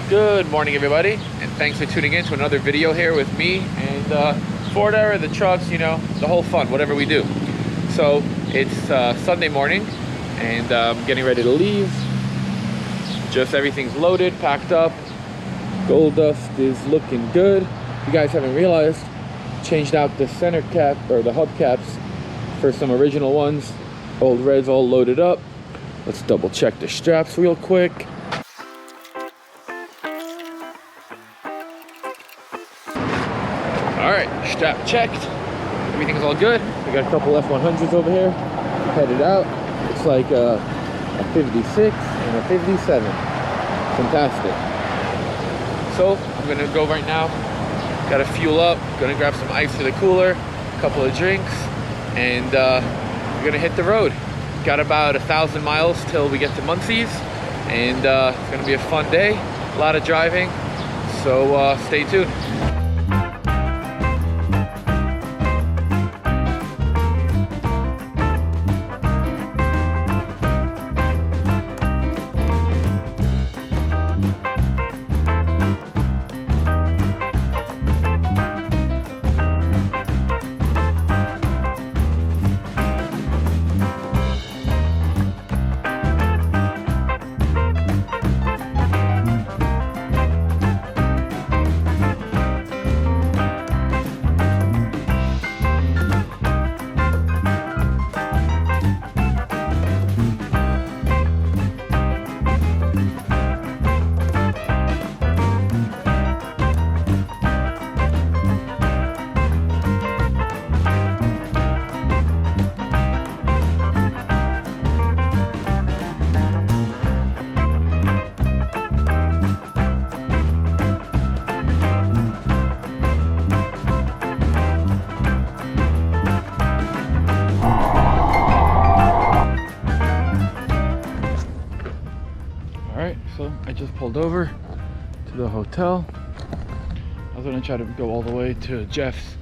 Good morning, everybody, and thanks for tuning in to another video here with me and Ford Era, the trucks, you know, the whole fun, whatever we do. So it's Sunday morning, and I'm getting ready to leave. Just everything's loaded, packed up. Gold dust is looking good. If you guys haven't realized, changed out the center cap or the hubcaps for some original ones. Old reds all loaded up. Let's double check the straps real quick. All right, strap checked. Everything's all good. We got a couple F100s over here, headed out. It's like a 56 and a 57. Fantastic. So I'm gonna go right now. Gotta fuel up. Gonna grab some ice for the cooler, a couple of drinks, and we're gonna hit the road. Got about 1,000 miles till we get to Muncie's, and it's gonna be a fun day. A lot of driving, so stay tuned. So I just pulled over to the hotel. I was gonna try to go all the way to Jeff's,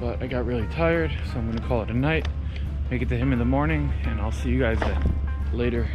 but I got really tired, so I'm gonna call it a night, make it to him in the morning, and I'll see you guys then later.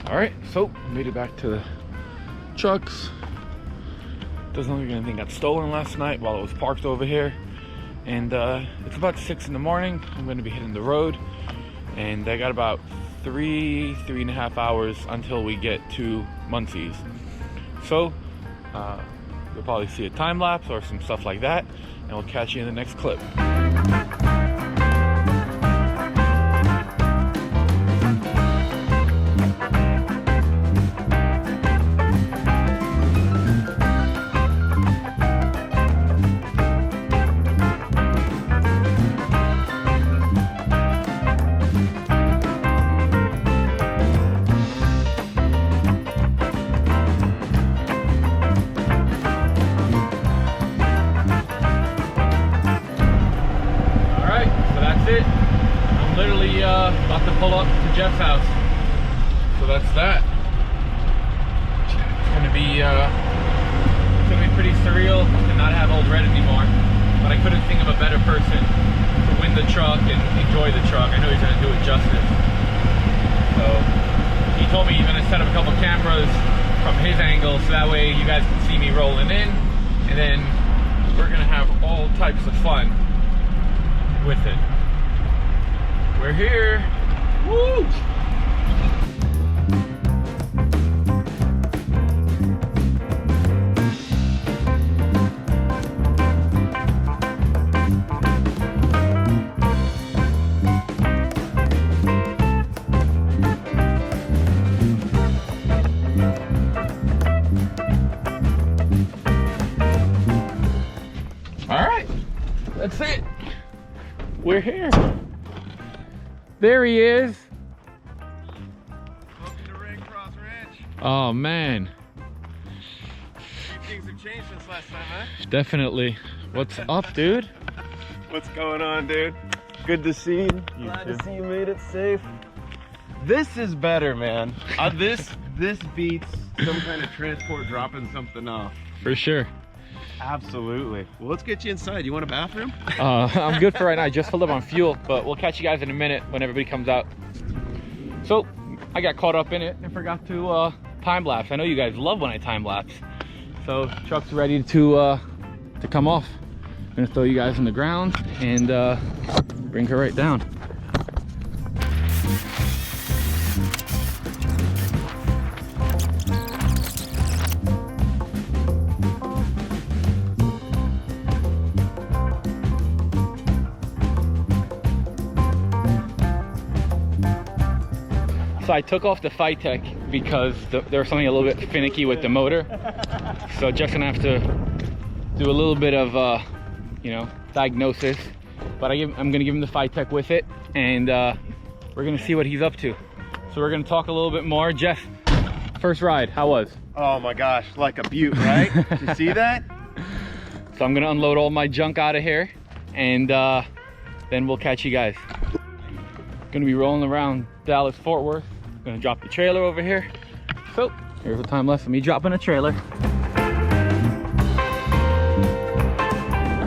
All right, so made it back to the trucks. Doesn't look like anything got stolen last night while it was parked over here. And it's about 6 in the morning. I'm gonna be hitting the road, and I got about three and a half hours until we get to Muncie's. So you'll probably see a time lapse or some stuff like that, and we'll catch you in the next clip. I'm literally about to pull up to Jeff's house, so that's that. It's gonna be pretty surreal to not have old red anymore, but I couldn't think of a better person to win the truck and enjoy the truck. I know he's gonna do it justice. So he told me he's gonna set up a couple cameras from his angle, so that way you guys can see me rolling in, and then we're gonna have all types of fun with it. We're here. Woo! All right, that's it. We're here. There he is. Welcome to Ray Cross Ranch. Oh man. Things have changed since last time, huh? Definitely. What's up, dude? What's going on, dude? Good to see you. Glad to see you made it safe. This is better, man. This beats some kind of transport dropping something off. For sure. Absolutely. Well, let's get you inside. You want a bathroom? I'm good for right now. I just filled up on fuel, but we'll catch you guys in a minute when everybody comes out. So I got caught up in it and forgot to time lapse. I know you guys love when I time lapse. So truck's ready to come off. I'm gonna throw you guys on the ground and bring her right down. So I took off the Phytech because there was something a little bit finicky with the motor. So just gonna have to do a little bit of, you know, diagnosis. But I'm gonna give him the Phytech with it, and we're gonna see what he's up to. So we're gonna talk a little bit more. Jeff, first ride, how was? Oh my gosh, like a beaut, right? Did you see that? So I'm gonna unload all my junk out of here, and then we'll catch you guys. Gonna be rolling around Dallas Fort Worth. Gonna drop the trailer over here. So here's the time left of me dropping a trailer.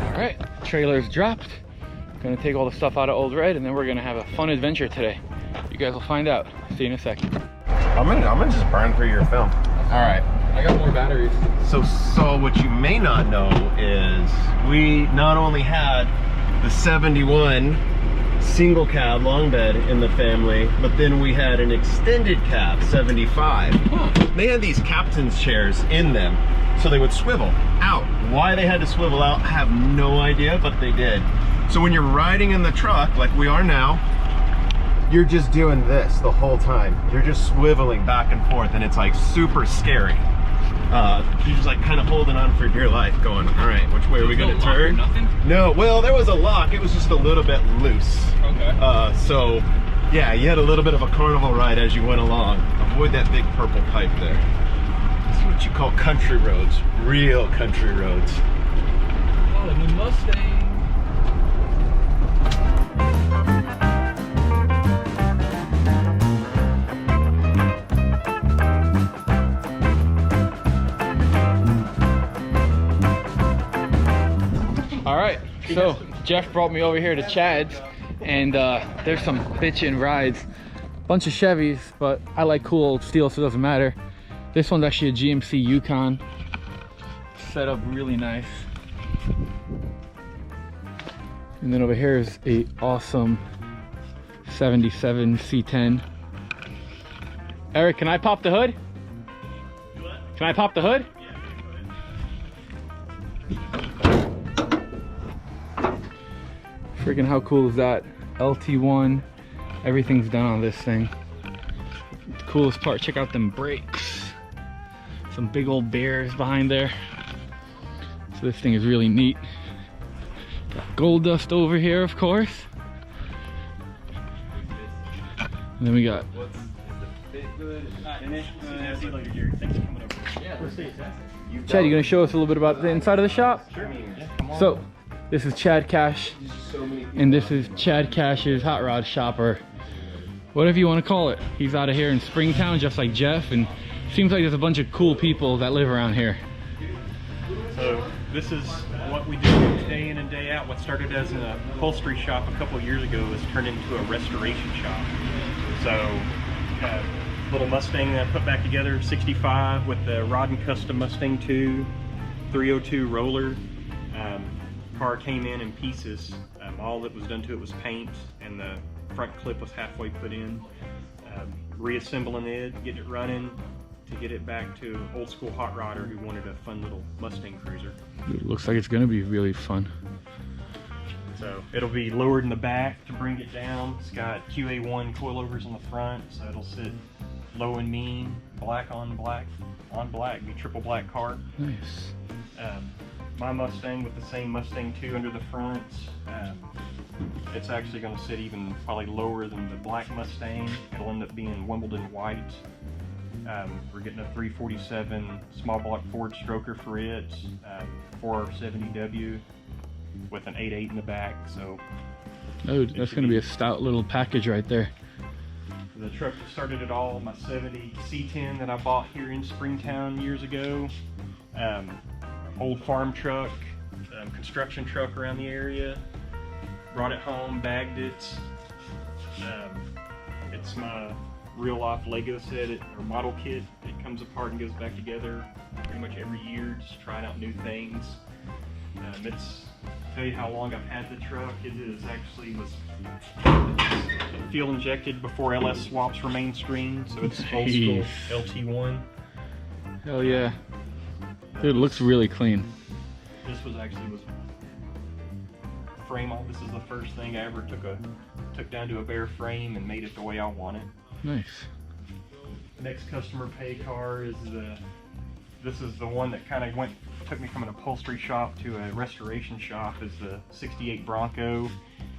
All right, trailer's dropped. Gonna take all the stuff out of Old Red, and then we're gonna have a fun adventure today. You guys will find out. See you in a second. I'm gonna just burn through your film. All right. I got more batteries. So what you may not know is we not only had the 71 single cab long bed in the family, but then we had an extended cab 75. They had these captain's chairs in them, so they would swivel out. Why they had to swivel out, I have no idea, but they did. So when you're riding in the truck like we are now, you're just doing this the whole time. You're just swiveling back and forth, and it's like super scary. You're just like kind of holding on for dear life, going, all right, which way are we gonna turn? Nothing? No, well, there was a lock. It was just a little bit loose. Okay. So yeah, you had a little bit of a carnival ride as you went along. Avoid that big purple pipe there. This is what you call country roads, real country roads. Oh, a new Mustang. All right, so Jeff brought me over here to Chad's, and there's some bitchin' rides. Bunch of Chevys, but I like cool old steel, so it doesn't matter. This one's actually a GMC Yukon. Set up really nice. And then over here is a awesome 77 C10. Eric, can I pop the hood? Can I pop the hood? Freaking how cool is that? LT1, everything's done on this thing. The coolest part, check out them brakes. Some big old bears behind there. So this thing is really neat. Got gold dust over here, of course. And then we got Chad, you gonna show us a little bit about the inside of the shop? Sure. So, this is Chad Cash, and this is Chad Cash's hot rod shop, or whatever you want to call it. He's out of here in Springtown, just like Jeff, and seems like there's a bunch of cool people that live around here. So this is what we do day in and day out. What started as an upholstery shop a couple of years ago has turned into a restoration shop. So little Mustang that I put back together, 65 with the Rodden Custom Mustang 2, 302 roller. Car came in pieces. All that was done to it was paint, and the front clip was halfway put in. Reassembling it, getting it running to get it back to an old school hot rodder who wanted a fun little Mustang cruiser. It looks like it's gonna be really fun. So it'll be lowered in the back to bring it down. It's got QA1 coilovers on the front, so it'll sit low and mean, black on black, be triple black car. Nice. My Mustang with the same Mustang 2 under the front. It's actually going to sit even probably lower than the black Mustang. It'll end up being Wimbledon white. We're getting a 347 small block Ford stroker for it, 470W with an 8.8 in the back. So oh, that's going to be a stout little package right there. The truck that started it all, my 70 C10 that I bought here in Springtown years ago. Old farm truck, construction truck around the area. Brought it home, bagged it. It's my real life Lego set or model kit. It comes apart and goes back together pretty much every year, just trying out new things. It's tell you how long I've had the truck. It is actually was fuel injected before LS swaps were mainstream, so it's old school LT1. Hell yeah. Dude, it looks really clean. This was frame off. This is the first thing I ever took down to a bare frame and made it the way I want it. Nice. Next customer pay car is this is the one that kind of took me from an upholstery shop to a restoration shop, is the 68 Bronco.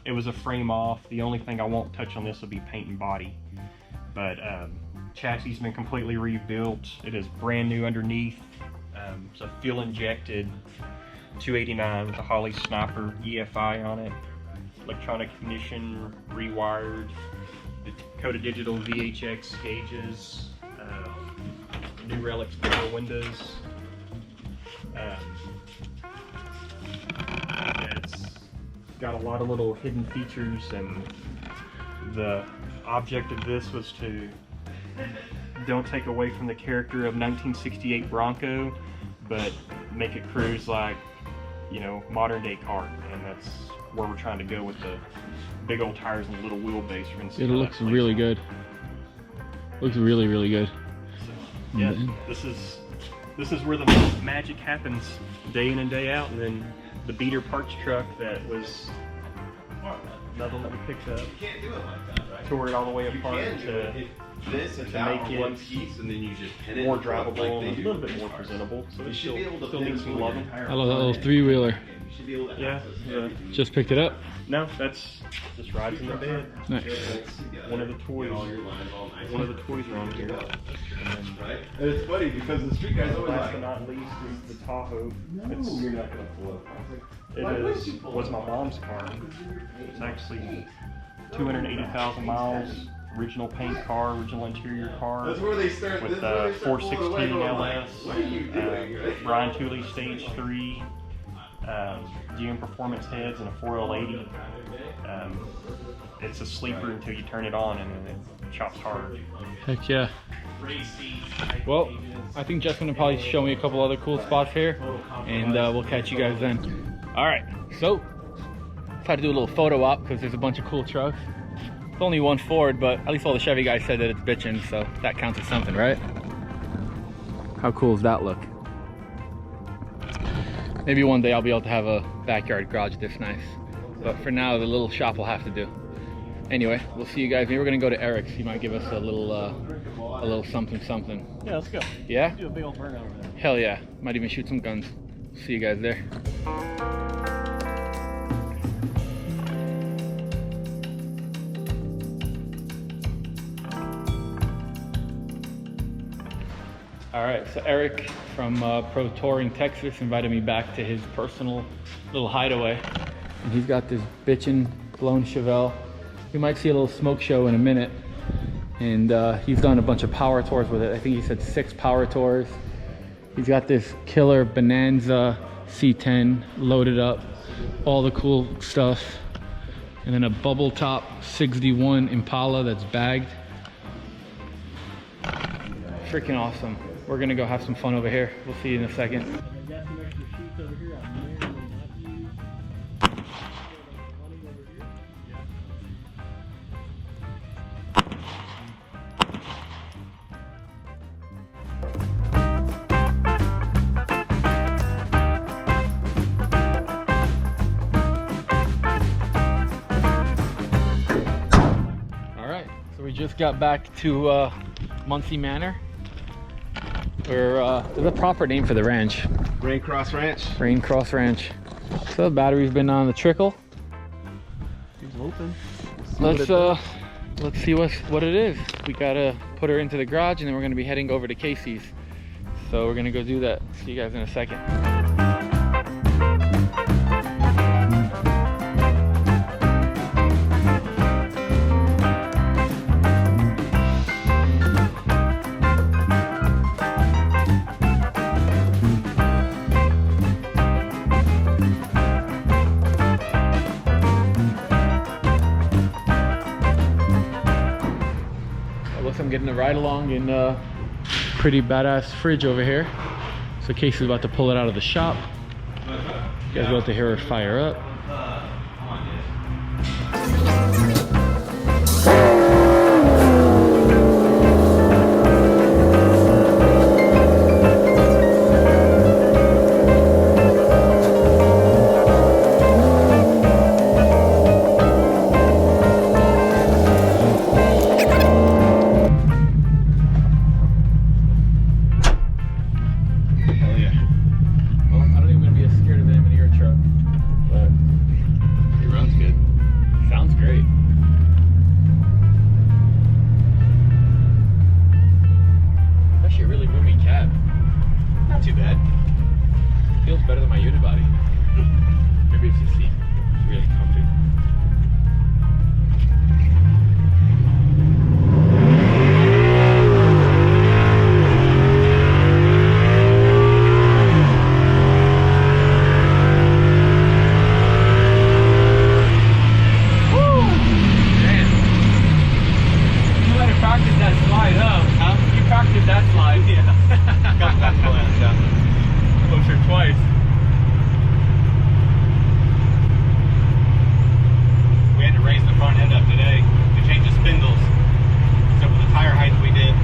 It was a frame off. The only thing I won't touch on this will be paint and body. But chassis has been completely rebuilt. It is brand new underneath. It's a fuel injected 289 with a Holley Sniper EFI on it. Electronic ignition, rewired, Dakota Digital VHX gauges, new relics power windows. It's got a lot of little hidden features, and the object of this was to don't take away from the character of 1968 Bronco, but make it cruise like, you know, modern day car, and that's where we're trying to go with the big old tires and the little wheelbase. It looks really good. Looks really, really good. So, yeah, this is where the magic happens day in and day out. And then the beater parts truck that was another one that we picked up, tore it all the way apart to make it one piece, and then you just pin it more drivable and a little bit more presentable. So it still needs some loving. I love that little three-wheeler. Yeah. Just picked it up. No, that's just rides in the bed. Nice. One of the toys. One of the toys around here. And it's funny because the street guys always Last like, but not least is the Tahoe. you're not gonna pull up. It was my mom's car. It's actually 280,000 miles. Original paint car, original interior car. That's where they start. With 416 LS, Brian Tooley Stage 3, GM Performance heads, and a 4080. It's a sleeper until you turn it on, and then it chops hard. Heck yeah. Well, I think Jeff's gonna probably show me a couple other cool spots here, and we'll catch you guys then. All right, so try to do a little photo op because there's a bunch of cool trucks. It's only one Ford, but at least all the Chevy guys said that it's bitchin', so that counts as something, right? How cool does that look? Maybe one day I'll be able to have a backyard garage this nice, but for now the little shop will have to do. Anyway, we'll see you guys. Maybe we're gonna go to Eric's. He might give us a little something. Yeah, let's go. Yeah? Do a big old burn over there. Hell yeah. Might even shoot some guns. See you guys there. All right, so Eric from Pro Touring Texas invited me back to his personal little hideaway. And he's got this bitchin' blown Chevelle. We might see a little smoke show in a minute. And he's done a bunch of power tours with it. I think he said 6 power tours. He's got this killer Bonanza C10 loaded up, all the cool stuff. And then a bubble top 61 Impala that's bagged. Freaking awesome. We're gonna go have some fun over here. We'll see you in a second. So we just got back to Muncie Manor. There's a proper name for the ranch. Raincross Ranch. Raincross Ranch. So the battery's been on the trickle. It's open. Let's see what it is. We gotta put her into the garage, and then we're gonna be heading over to KC's. So we're gonna go do that. See you guys in a second. ride along in pretty badass fridge over here. So Casey's about to pull it out of the shop. You guys about to hear her fire up. Better than my unibody. Maybe it's the seat. It's really comfy. Woo! Man. You let it practice that slide, huh? You practiced that slide. Yeah. Got that plans, yeah. Closer twice. Raise the front end up today to change the spindles. So for the tire height we did,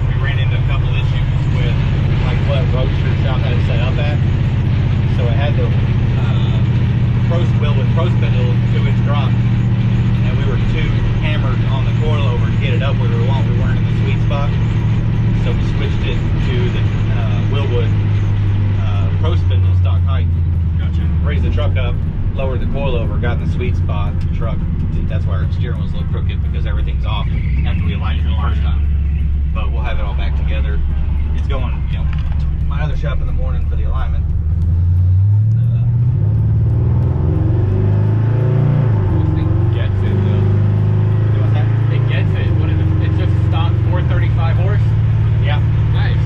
we ran into a couple issues with like what Roadster shop had it set up at. So it had the wheel with pro spindle 2-inch drop, and we were too hammered on the coilover to get it up where we want. We weren't in the sweet spot, so we switched it to the Willwood pro spindle stock height. Gotcha. Raised the truck up, lowered the coilover, got in the sweet spot. The truck, that's why our steering wheel's a little crooked, because everything's off after we aligned it the first time. But we'll have it all back together. It's going, you know, to my other shop in the morning for the alignment. This thing gets it though. What's that? It gets it. What is it? It's just stock 435 horse? Yeah. Nice.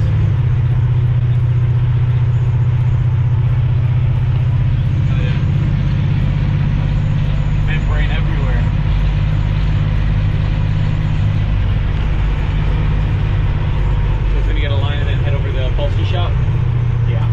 Brain everywhere. So it's gonna get a line and then head over to the upholstery shop? Yeah.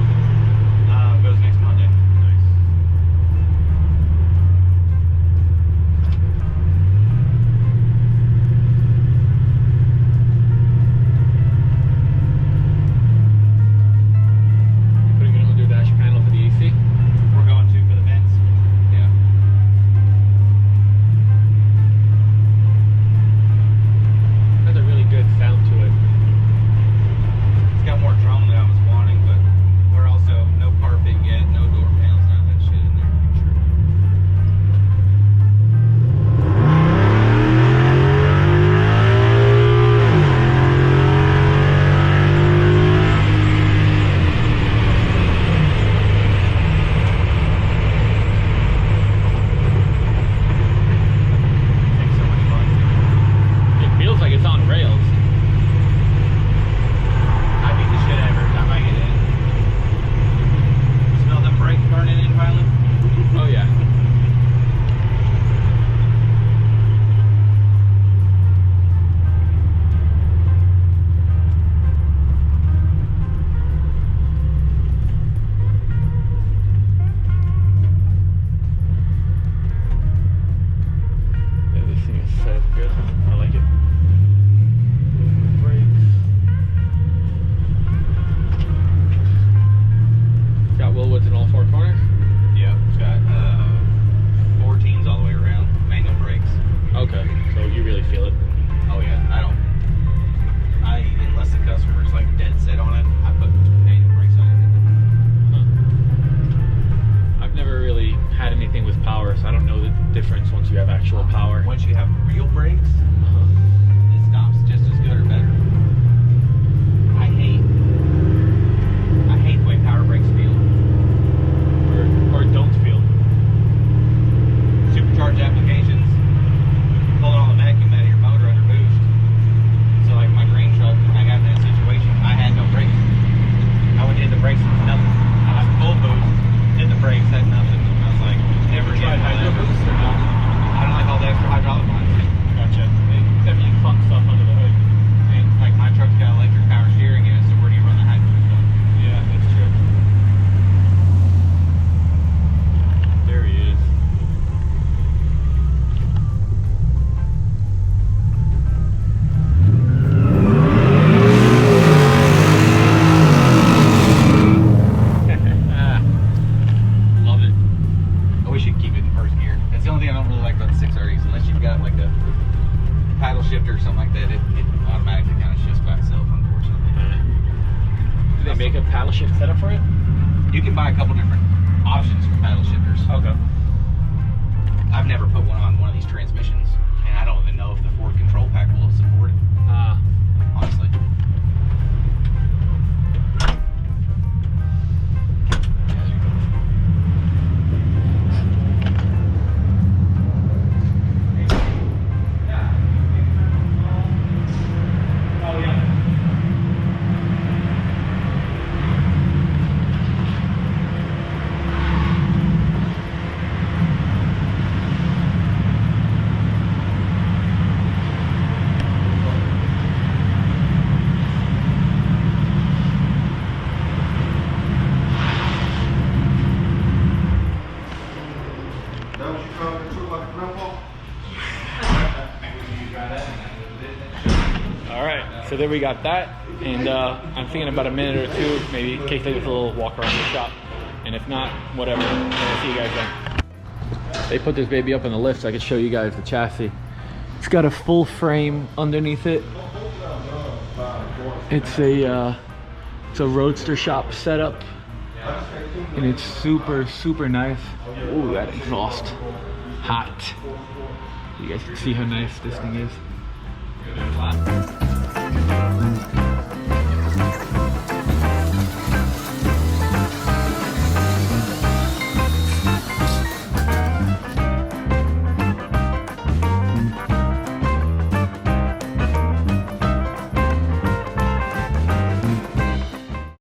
paddle shift setup for it? You can buy a couple different options for paddle shifters. Okay. I've never put one on one of these transmissions, and I don't even know if the Ford control pack will support it. Honestly. So there we got that, and I'm thinking about a minute or two, maybe in case they just a little walk around the shop, and if not, whatever. I'll see you guys then. They put this baby up in the lift so I can show you guys the chassis. It's got a full frame underneath it. It's a roadster shop setup, and it's super nice. Ooh, that exhaust, hot. You guys can see how nice this thing is.